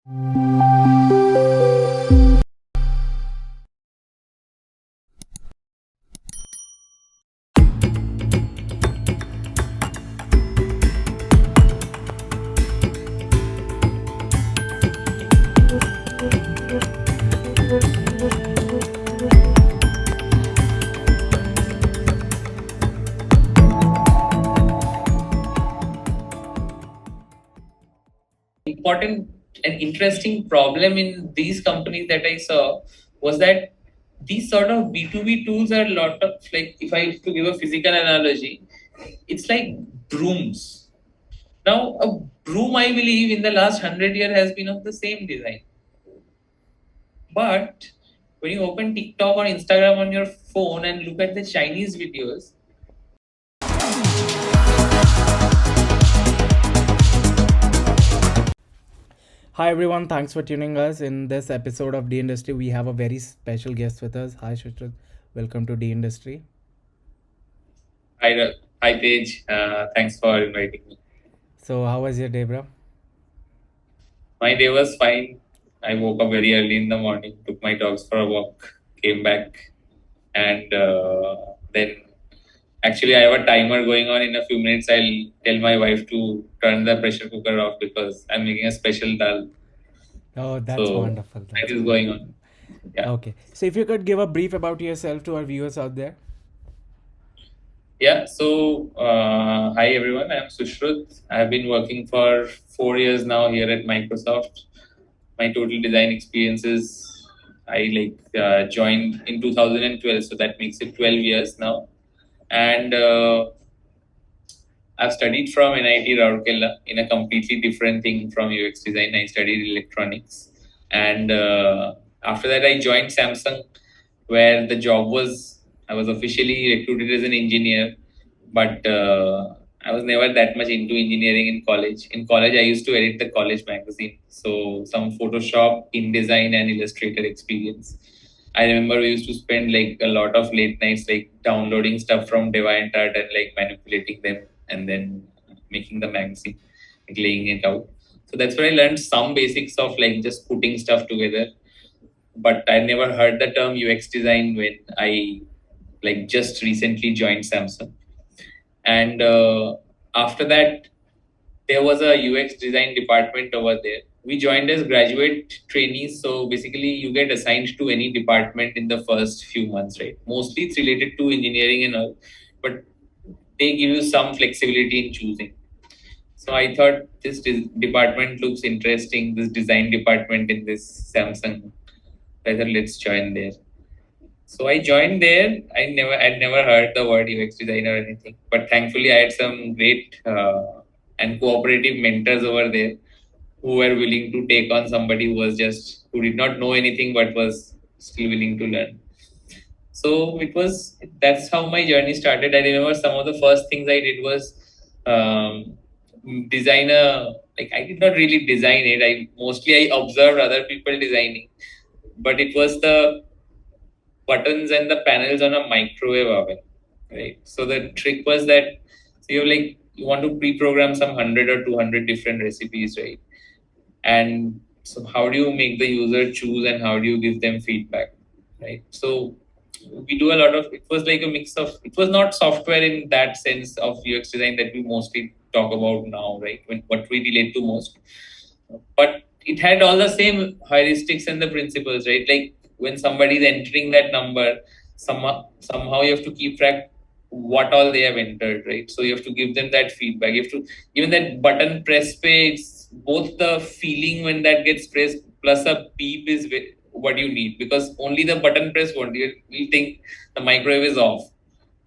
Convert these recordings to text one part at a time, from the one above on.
Important and interesting problem in these companies that I saw was that these sort of B2B tools are a lot of, like, if I have to give a physical analogy, it's like brooms. Now, a broom, I believe, in the last 100 years has been of the same design. But when you open TikTok or Instagram on your phone and look at the Chinese videos, Hi everyone, thanks for tuning us. In this episode of D Industry, we have a very special guest with us. Hi Susruta, welcome to D Industry. hi Paige, thanks for inviting me. So, how was your day, bro? My day was fine. I woke up very early in the morning, took my dogs for a walk, came back, and then actually I have a timer going on. In a few minutes, I'll tell my wife to turn the pressure cooker off because I'm making a special dal. Oh, that's So wonderful. that That's is going wonderful. on. Yeah. Okay, so if you could give a brief about yourself to our viewers out there. Yeah. So hi everyone. I'm Sushrut. I've been working for 4 years now here at Microsoft. My total design experiences, I joined in 2012, so that makes it 12 years now. And I've studied from NIT Rourkela in a completely different thing from UX design. I studied electronics, and after that, I joined Samsung, where the job was I was officially recruited as an engineer, but I was never that much into engineering in college. In college, I used to edit the college magazine, so some Photoshop, InDesign, and Illustrator experience. I remember we used to spend like a lot of late nights, like downloading stuff from DeviantArt and like manipulating them and then making the magazine, like laying it out. So that's where I learned some basics of like just putting stuff together. But I never heard the term UX design when I like just recently joined Samsung. And after that, there was a UX design department over there. We joined as graduate trainees. So basically, you get assigned to any department in the first few months, right? Mostly it's related to engineering and all, but they give you some flexibility in choosing. So I thought this department looks interesting, this design department in this Samsung. Whether let's join there. So I joined there. I'd never heard the word UX design or anything, but thankfully I had some great and cooperative mentors over there who were willing to take on somebody who did not know anything but was still willing to learn. So that's how my journey started. I remember some of the first things I did was um, design a like I did not really design it. I observed other people designing, but it was the buttons and the panels on a microwave oven, right? So the trick was that you want to pre-program some 100 or 200 different recipes, right? And so how do you make the user choose and how do you give them feedback, right? So we do a lot of it was like a mix of it was not software in that sense of UX design that we mostly talk about now, right? When what we relate to most, but it had all the same heuristics and the principles, right? Like when somebody is entering that number, somehow you have to keep track what all they have entered, right? So you have to give them that feedback. You have to even that button press page, both the feeling when that gets pressed plus a beep is what you need because only the button press won't. You think the microwave is off,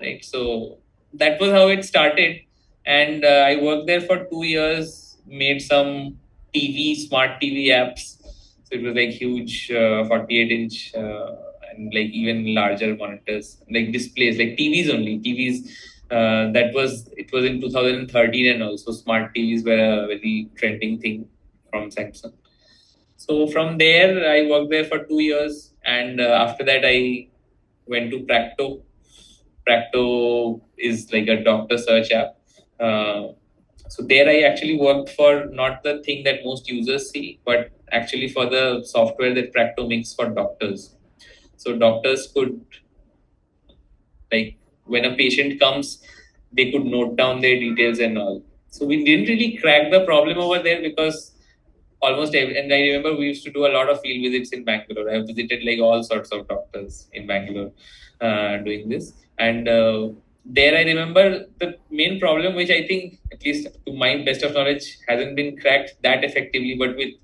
right? So that was how it started, and I worked there for 2 years, made some smart TV apps. So it was like huge 48-inch and like even larger monitors, like displays, like TVs only. TVs. It was in 2013, and also smart TVs were a very trending thing from Samsung. So from there, I worked there for 2 years, and after that, I went to Practo. Practo is like a doctor search app. Uh, so there, I actually worked for not the thing that most users see, but actually for the software that Practo makes for doctors. So doctors could, like, when a patient comes, they could note down their details and all. So we didn't really crack the problem over there because and I remember we used to do a lot of field visits in Bangalore. I have visited like all sorts of doctors in Bangalore doing this. And there I remember the main problem, which I think, at least to my best of knowledge, hasn't been cracked that effectively, but with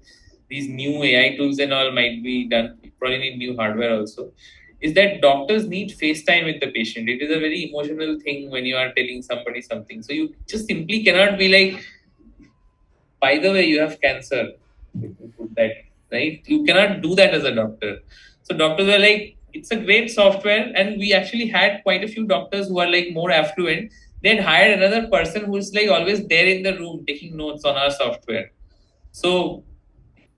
these new AI tools and all might be done. You probably need new hardware also. Is that doctors need FaceTime with the patient. It is a very emotional thing when you are telling somebody something. So you just simply cannot be like, by the way, you have cancer. That, right? You cannot do that as a doctor. So doctors are like, it's a great software, and we actually had quite a few doctors who are like more affluent. They'd hired another person who's like always there in the room taking notes on our software. So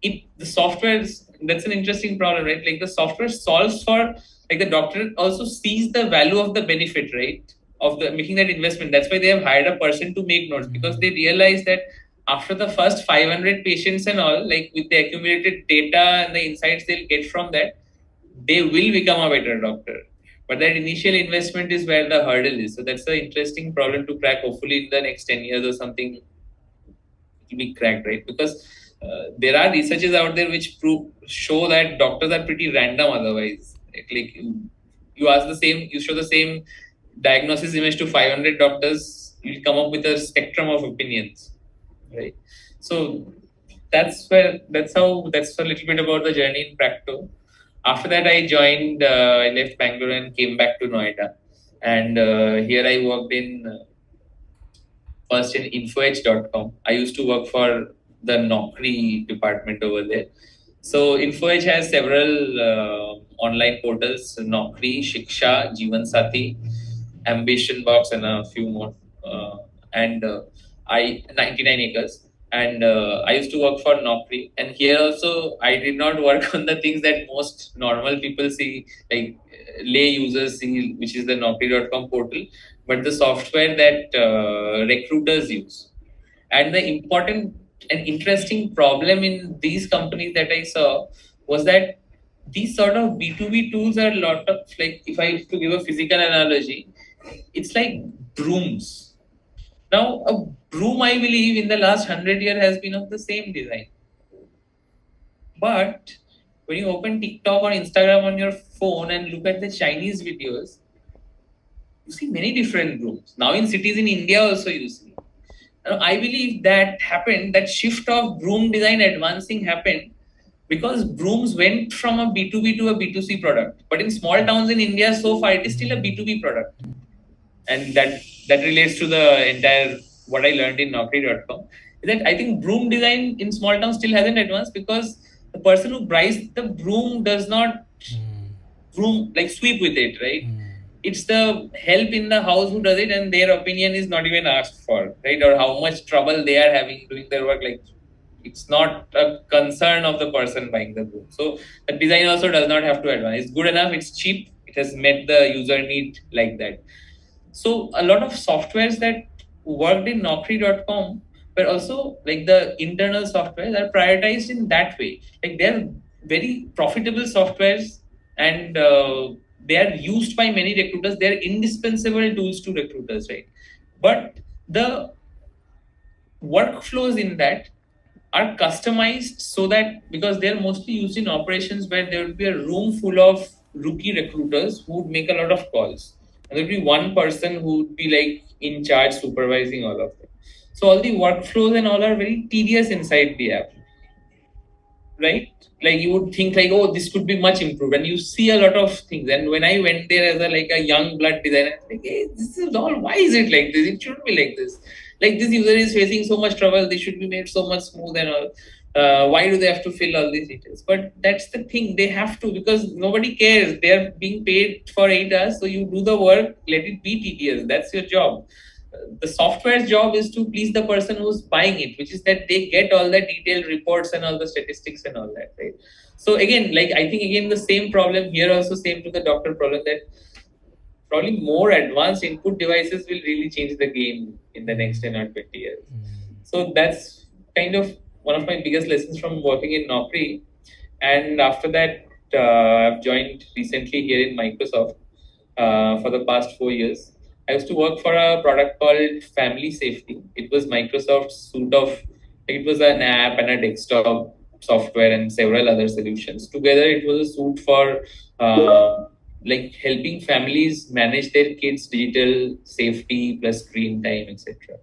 the software that's an interesting problem, right? Like the software solves for, like, the doctor also sees the value of the benefit, right, of the making that investment. That's why they have hired a person to make notes, because they realize that after the first 500 patients and all, like with the accumulated data and the insights they'll get from that, they will become a better doctor. But that initial investment is where the hurdle is. So that's an interesting problem to crack. Hopefully in the next 10 years or something, will be cracked, right? Because there are researches out there which show that doctors are pretty random otherwise. Like you ask the same, you show the same diagnosis image to 500 doctors, you'll come up with a spectrum of opinions, right? So that's a little bit about the journey in Practo. After that, I left Bangalore and came back to Noida, and here I worked in first in infoedge.com. I used to work for the Naukri department over there. So InfoEdge has several online portals: Naukri, Shiksha, Jeevan Sati, Ambition Box, and a few more. And I 99 acres. And I used to work for Naukri. And here also, I did not work on the things that most normal people see, like lay users see, which is the Naukri.com portal, but the software that recruiters use. And the important and interesting problem in these companies that I saw was that these sort of B2B tools are a lot of, like, if I have to give a physical analogy, it's like brooms. Now, a broom, I believe, in the last 100 years has been of the same design. But when you open TikTok or Instagram on your phone and look at the Chinese videos, you see many different brooms. Now, in cities in India, also you see. I believe that shift of broom design advancing happened because brooms went from a B2B to a B2C product. But in small towns in India, so far, it is still a B2B product. And that relates to the entire what I learned in Naukri.com. Is that I think broom design in small towns still hasn't advanced because the person who buys the broom does not broom, like, sweep with it, right? It's the help in the house who does it, and their opinion is not even asked for, right? Or how much trouble they are having doing their work. Like, it's not a concern of the person buying the broom. So the design also does not have to advance. It's good enough. It's cheap. It has met the user need like that. So a lot of softwares that worked in Naukri.com were also, like, the internal software are prioritized in that way. Like, they're very profitable softwares, and they are used by many recruiters. They're indispensable tools to recruiters, right? But the workflows in that are customized so that, because they're mostly used in operations where there would be a room full of rookie recruiters who would make a lot of calls. And there'd be one person who would be like in charge supervising all of them. So all the workflows and all are very tedious inside the app, right? Like, you would think like, oh, this could be much improved, and you see a lot of things. And when I went there as a young blood designer, I was like, hey, this is all. Why is it like this? It shouldn't be like this. Like, this user is facing so much trouble. They should be made so much smooth and all. Why do they have to fill all these details? But that's the thing. They have to, because nobody cares. They are being paid for 8 hours, so you do the work. Let it be tedious. That's your job. The software's job is to please the person who's buying it, which is that they get all the detailed reports and all the statistics and all that, right? So again, like, I think again the same problem here also, same to the doctor problem, that probably more advanced input devices will really change the game in the next 10 or 20 years. So that's kind of one of my biggest lessons from working in Naukri. And after that, I've joined recently here in Microsoft for the past 4 years. I used to work for a product called Family Safety. It was Microsoft's suite of, it was an app and a desktop software and several other solutions. Together, it was a suite for like helping families manage their kids' digital safety plus screen time, etc.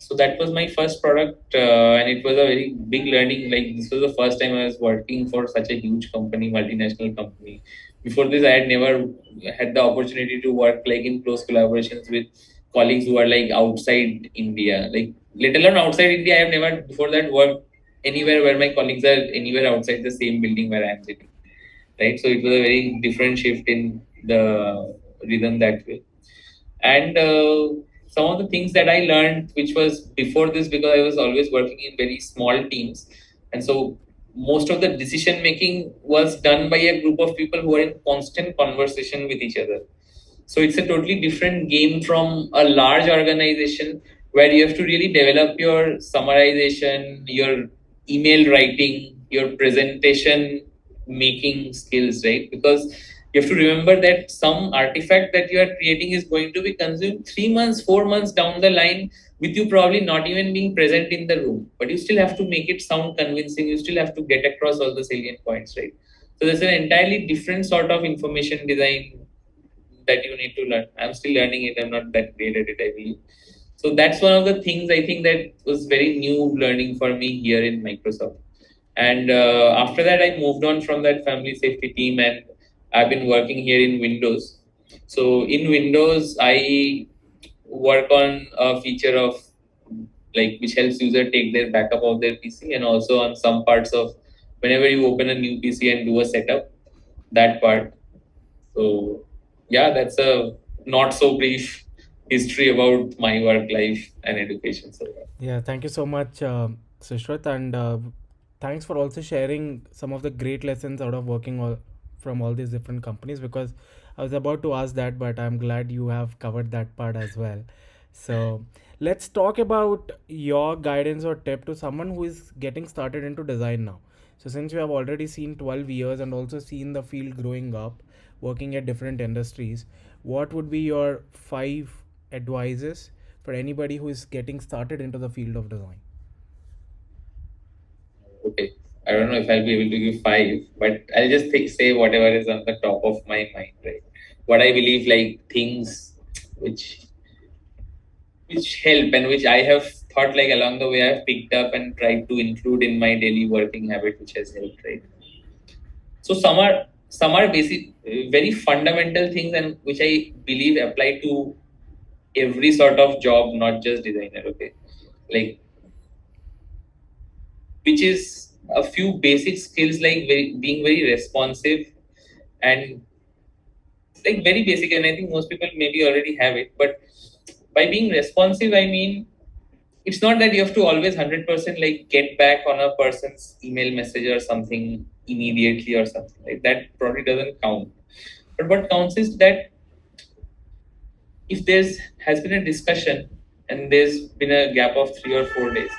So that was my first product, and it was a very big learning. Like this was the first time I was working for such a huge company, multinational company. Before this, I had never had the opportunity to work like in close collaborations with colleagues who are like outside India. Like let alone outside India, I have never before that worked anywhere where my colleagues are anywhere outside the same building where I am sitting. Right, so it was a very different shift in the rhythm that way. And some of the things that I learned, which was before this, because I was always working in very small teams, and so most of the decision making was done by a group of people who are in constant conversation with each other. So it's a totally different game from a large organization where you have to really develop your summarization, your email writing, your presentation making skills, right? Because you have to remember that some artifact that you are creating is going to be consumed 3 months, 4 months down the line, with you probably not even being present in the room. But you still have to make it sound convincing. You still have to get across all the salient points, right? So there's an entirely different sort of information design that you need to learn. I'm still learning it. I'm not that great at it, I believe. So that's one of the things I think that was very new learning for me here in Microsoft. And after that, I moved on from that family safety team, and I've been working here in Windows. So in Windows, I work on a feature of like which helps user take their backup of their PC, and also on some parts of whenever you open a new PC and do a setup, that part. So, yeah, that's a not so brief history about my work life and education so far. Yeah, thank you so much, Sushrat, and thanks for also sharing some of the great lessons out of working from all these different companies. Because I was about to ask that, but I'm glad you have covered that part as well. So let's talk about your guidance or tip to someone who is getting started into design now. So since you have already seen 12 years and also seen the field growing up, working at different industries, what would be your five advices for anybody who is getting started into the field of design? Okay. I don't know if I'll be able to give five, but I'll just say whatever is on the top of my mind, right? What I believe, like things which which help and which I have thought like along the way I've picked up and tried to include in my daily working habit, which has helped, right? So some are basic, very fundamental things, and which I believe apply to every sort of job, not just designer. Okay, like which is a few basic skills like being very responsive and like very basic. And I think most people maybe already have it, but by being responsive, I mean it's not that you have to always 100% like get back on a person's email message or something immediately or something like that. Probably doesn't count. But what counts is that if there's has been a discussion and there's been a gap of 3 or 4 days,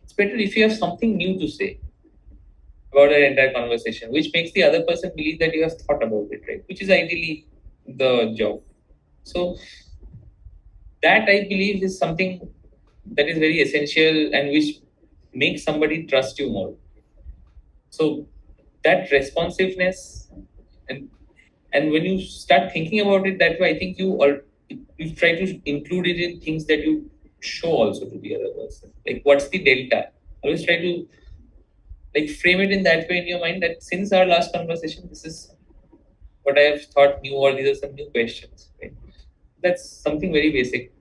it's better if you have something new to say about that entire conversation, which makes the other person believe that you have thought about it, right? Which is ideally the job. So that I believe is something that is very essential and which makes somebody trust you more. So that responsiveness, and and when you start thinking about it that way, I think you try to include it in things that you show also to the other person. Like what's the delta? Always try to like frame it in that way in your mind that since our last conversation, this is what I have thought new, or these are some new questions. Right? That's something very basic.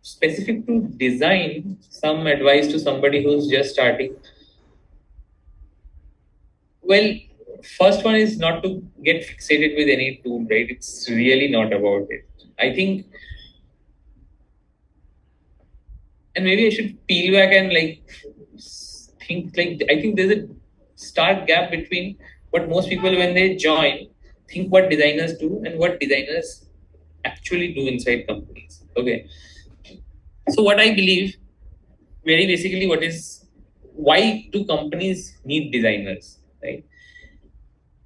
Specific to design, some advice to somebody who's just starting. Well, first one is not to get fixated with any tool, right? It's really not about it. I think, and maybe I should peel back and like think like I think there's a stark gap between what most people when they join think what designers do and what designers actually do inside companies. Okay, so what I believe very basically, what is, why do companies need designers, right?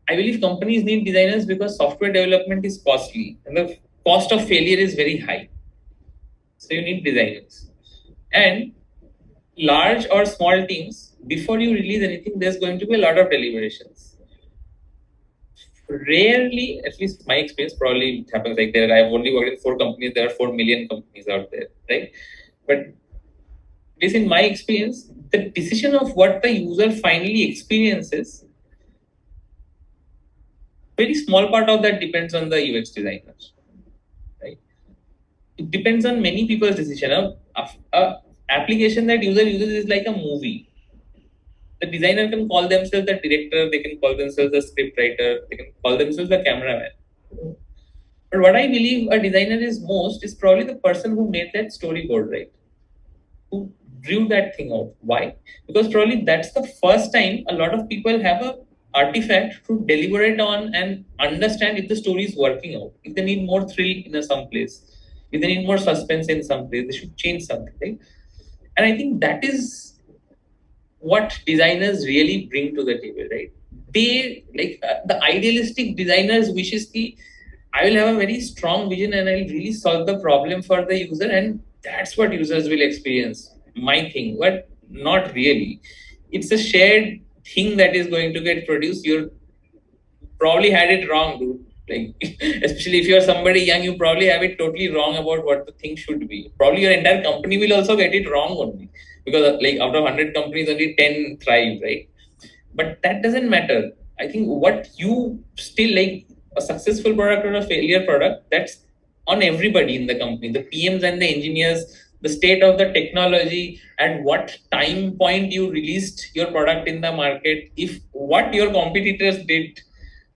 I believe companies need designers because software development is costly and the cost of failure is very high. So you need designers. And large or small teams, before you release anything, there's going to be a lot of deliberations. Rarely, at least my experience, probably it happens like there. I've only worked in 4 companies. There are 4 million companies out there, right? But at least in my experience, the decision of what the user finally experiences, very small part of that depends on the UX designers, right? It depends on many people's decision. A application that user uses is like a movie. The designer can call themselves the director, they can call themselves the script writer, they can call themselves the cameraman. But what I believe a designer is most is probably the person who made that storyboard, right? Who drew that thing out. Why? Because probably that's the first time a lot of people have a artifact to deliberate on and understand if the story is working out. If they need more thrill in some place, if they need more suspense in some place, they should change something, right? And I think that is what designers really bring to the table, right? They like the idealistic designers wishes ki I will have a very strong vision and I'll really solve the problem for the user, and that's what users will experience. My thing, but not really. It's a shared thing that is going to get produced. You're probably had it wrong, dude. Like, especially if you're somebody young, you probably have it totally wrong about what the thing should be. Probably your entire company will also get it wrong only because, like, out of 100 companies, only 10 thrive, right? But that doesn't matter. I think what you still like, a successful product or a failure product, that's on everybody in the company, the PMs and the engineers, the state of the technology, at what time point you released your product in the market, if what your competitors did,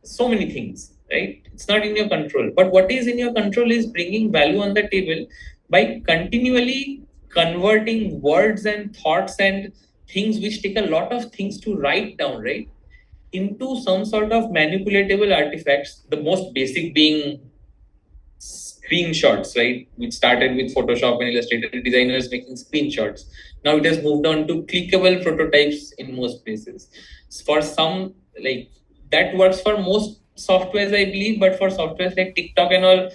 so many things, right? It's not in your control. But what is in your control is bringing value on the table by continually converting words and thoughts and things which take a lot of things to write down, right, into some sort of manipulatable artifacts. The most basic being screenshots, right? Which started with Photoshop and Illustrator designers making screenshots. Now it has moved on to clickable prototypes in most places. For some, like that works for most softwares, I believe, but for softwares like TikTok and all,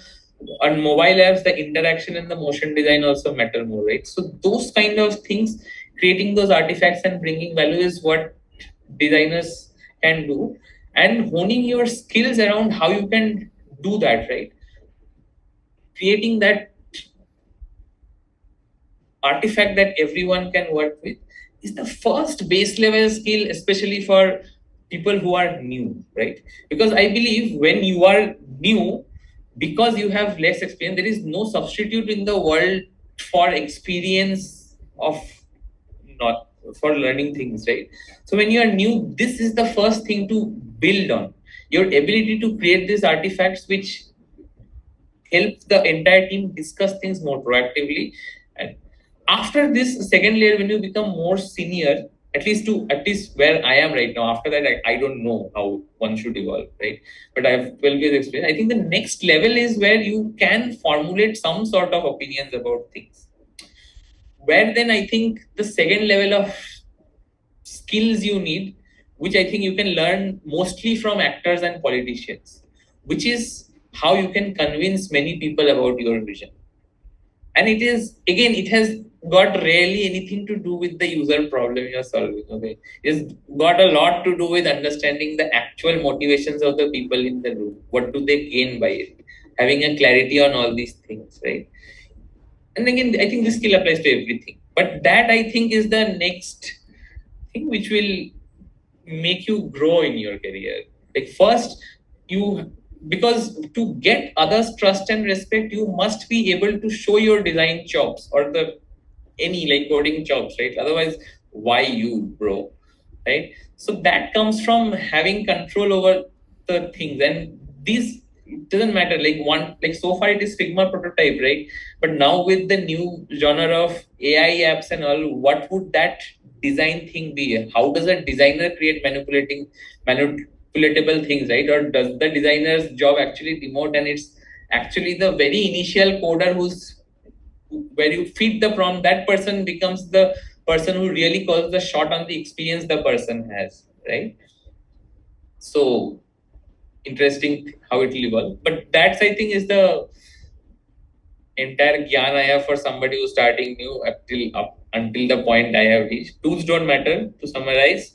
on mobile apps, the interaction and the motion design also matter more, right? So those kind of things, creating those artifacts and bringing value is what designers can do, and honing your skills around how you can do that, right? Creating that artifact that everyone can work with is the first base level skill, especially for people who are new, right? Because I believe when you are new, because you have less experience, there is no substitute in the world for experience of not for learning things, right? So when you are new, this is the first thing to build on, your ability to create these artifacts which help the entire team discuss things more proactively. And after this second layer, when you become more senior, at least where I am right now, after that I don't know how one should evolve, right? But I have 12 years experience. I think the next level is where you can formulate some sort of opinions about things. Where then I think the second level of skills you need, which I think you can learn mostly from actors and politicians, which is how you can convince many people about your vision. And it is, again, it has got really anything to do with the user problem you're solving. Okay, it's got a lot to do with understanding the actual motivations of the people in the room. What do they gain by it? Having a clarity on all these things, right? And again, I think this skill applies to everything. But that I think is the next thing which will make you grow in your career. Like first, you, because to get others' trust and respect, you must be able to show your design chops or the any like coding chops, right? Otherwise, why you, bro? Right? So that comes from having control over the things. And these, it doesn't matter. Like one, like so far it is Figma prototype, right? But now with the new genre of AI apps and all, what would that design thing be? How does a designer create manipulatable things, right? Or does the designer's job actually demote and it's actually the very initial coder who's, where you feed the prompt, that person becomes the person who really calls the shot on the experience the person has, right? So interesting how it will evolve. But that's, I think, is the entire gyan I have for somebody who's starting new until the point I have reached. Tools don't matter, to summarize,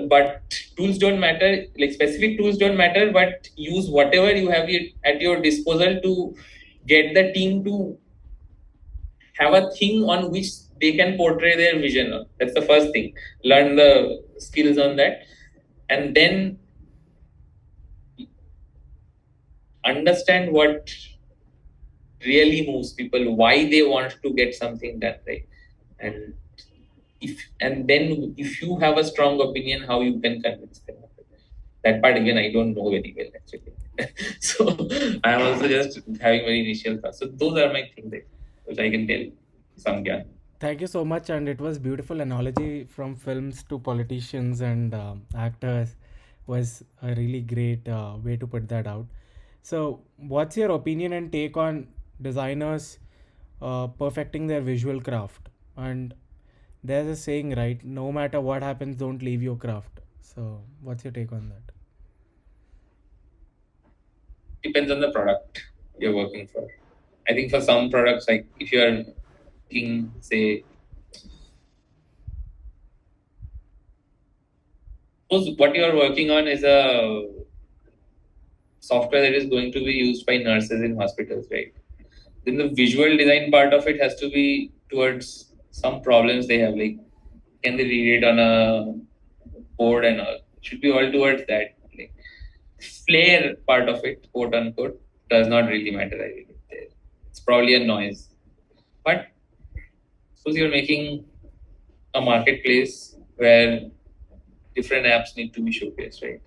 but tools don't matter. Like specific tools don't matter, but use whatever you have at your disposal to get the team to have a thing on which they can portray their vision on. That's the first thing. Learn the skills on that, and then understand what really moves people, why they want to get something done, right? And then if you have a strong opinion, how you can convince them of it. That part again I don't know very well actually. So I am also just having very initial thoughts. So those are my things which I can tell some gyan. Thank you so much, and it was beautiful analogy from films to politicians and actors. Was a really great way to put that out. So, what's your opinion and take on designers perfecting their visual craft? And there's a saying, right? No matter what happens, don't leave your craft. So, what's your take on that? Depends on the product you're working for. I think for some products, like if you are working, say, suppose what you are working on is a software that is going to be used by nurses in hospitals, right? Then the visual design part of it has to be towards some problems they have, like can they read it on a board and all. It should be all towards that. Like flair part of it, quote unquote, does not really matter. I think it's probably a noise. But suppose you're making a marketplace where different apps need to be showcased, right?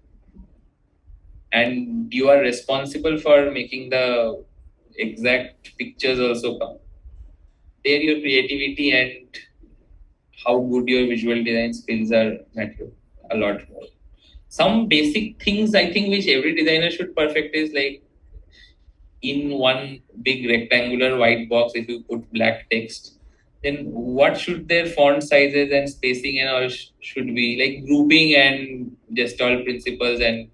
And you are responsible for making the exact pictures also come. There, your creativity and how good your visual design skills are matter a lot more. Some basic things I think which every designer should perfect is like in one big rectangular white box, if you put black text, then what should their font sizes and spacing and all should be, like grouping and gestalt principles and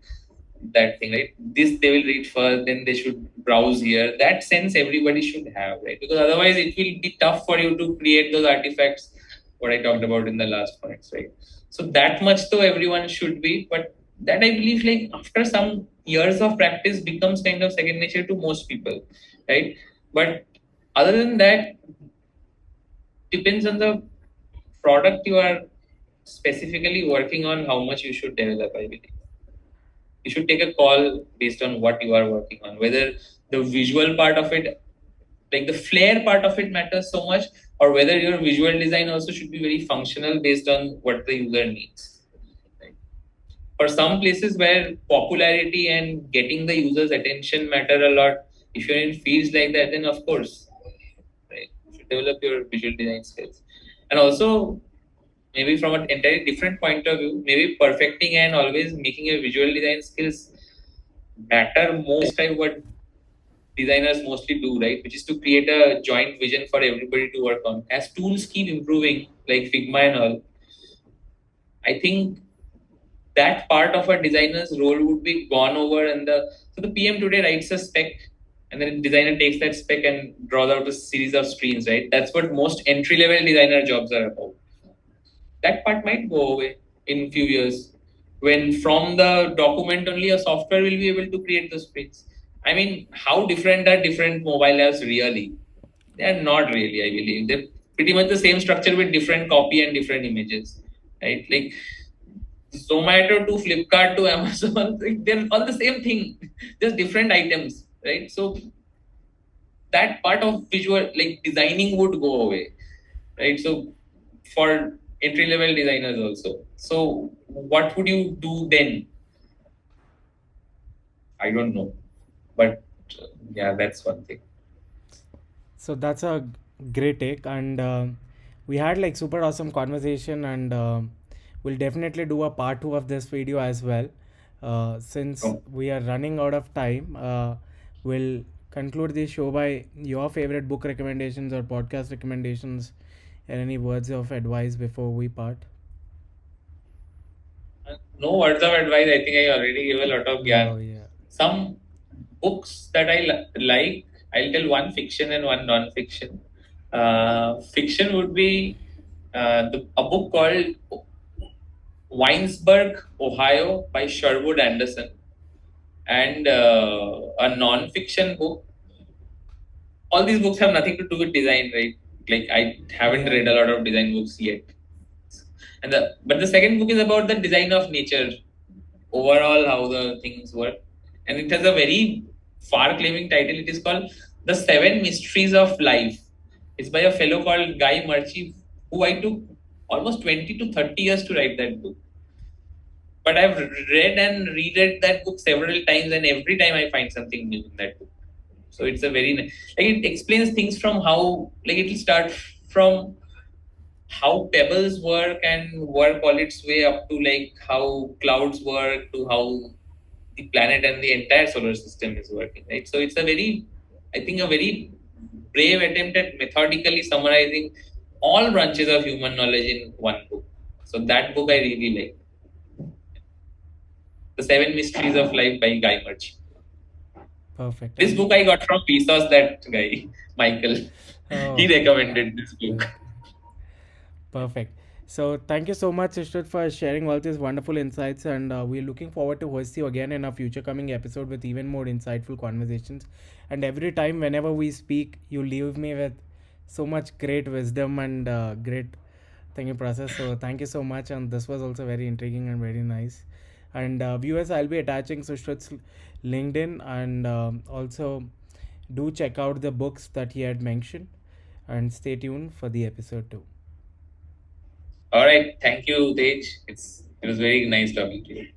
that thing, right? This they will read first, then they should browse here. That sense everybody should have, right? Because otherwise it will be tough for you to create those artifacts, what I talked about in the last points, right? So that much though everyone should be, but that I believe like after some years of practice becomes kind of second nature to most people, right? But other than that, depends on the product you are specifically working on, how much you should develop, I believe. You should take a call based on what you are working on, whether the visual part of it, like the flair part of it matters so much, or whether your visual design also should be very functional based on what the user needs, right? For some places where popularity and getting the user's attention matter a lot, if you're in fields like that, then of course, right, you should develop your visual design skills. And also maybe from an entirely different point of view, maybe perfecting and always making your visual design skills matter most. I what designers mostly do, right? Which is to create a joint vision for everybody to work on. As tools keep improving, like Figma and all, I think that part of a designer's role would be gone over. And the PM today writes a spec, and then the designer takes that spec and draws out a series of screens, right? That's what most entry level designer jobs are about. That part might go away in few years when from the document only a software will be able to create the screens. I mean, how different are different mobile apps really? They are not really, I believe. They're pretty much the same structure with different copy and different images, right? Like Zomato to Flipkart to Amazon, like they're all the same thing, just different items, right? So that part of visual, like designing, would go away, right? So for entry level designers also. So what would you do then? I don't know, but yeah, that's one thing. So that's a great take, and we had like super awesome conversation, and we'll definitely do a part two of this video as well. Since So, we are running out of time, we'll conclude this show by your favorite book recommendations or podcast recommendations and any words of advice before we part? No words of advice. I think I already gave a lot of gyan. Oh yeah. Some books that I like, I'll tell one fiction and one non-fiction. Fiction would be a book called Winesburg, Ohio by Sherwood Anderson, and a non-fiction book. All these books have nothing to do with design, right? Like I haven't Yeah. read a lot of design books yet. And the second book is about the design of nature, overall how the things work, and it has a very far-claiming title. It is called "The Seven Mysteries of Life." It's by a fellow called Guy Murchie, who I took almost 20 to 30 years to write that book. But I've read and reread that book several times, and every time I find something new in that book. So it's a very like it explains things from how like it will start from how pebbles work and work all its way up to like how clouds work to how the planet and the entire solar system is working, right? So it's a very, I think, a very brave attempt at methodically summarizing all branches of human knowledge in one book. So that book I really like. The Seven Mysteries of Life by Guy Murchie. Perfect. This And book I got from Vsauce, that guy, Michael. He oh, recommended this book. okay. Perfect. So thank you so much, Sister, for sharing all these wonderful insights, and we're looking forward to host you again in a future coming episode with even more insightful conversations. And every time, whenever we speak, you leave me with so much great wisdom and great thinking process. So thank you so much, and this was also very intriguing and very nice. And viewers, I'll be attaching Sushrit's LinkedIn, and also do check out the books that he had mentioned, and stay tuned for the episode 2. All right. Thank you, Tej. It was very nice talking to you.